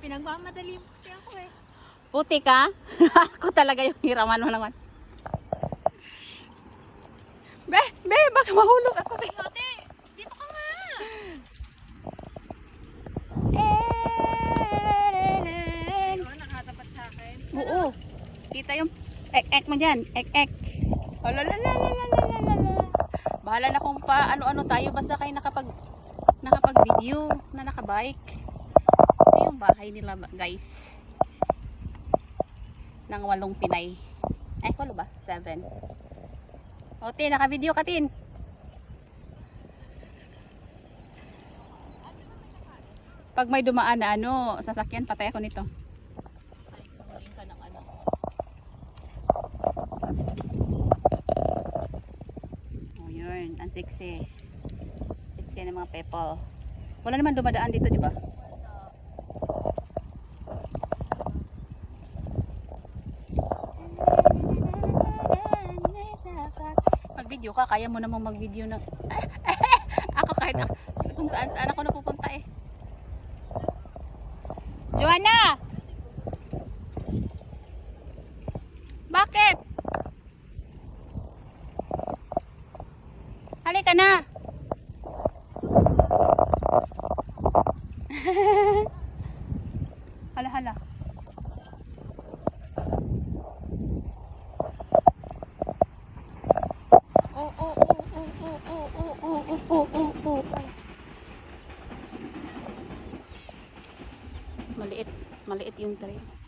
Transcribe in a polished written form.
Pinagmamadali mo kasi ako eh. Puti ka? Ako talaga yung hiraman mo naman. Be, baka mahulog ako, be. Ate, dito ka nga. Nakatapat sa akin. Oo. Kita yung ek-ek mo dyan. Ek-ek. Alalalalalalalala. Bahala na kung pa ano-ano tayo. Basta kayo nakapag-video na nakabike. Ito yung bahay nila, guys. Ng 8 Pinay. Ay, 8 ba? 7. O, Tin, naka-video ka, Tin. Pag may dumaan na sasakyan, patay ako nito. Ay, huling ka ng ano. O, yun. Ang sexy. Sexy ng mga people. Wala naman dumadaan dito, di ba? Mag-video ka, kaya mo namang mag-video ng ako kahit kung saan ako napupunta eh. Joanna! Bakit? Halika na! Hala. Maliit yung train.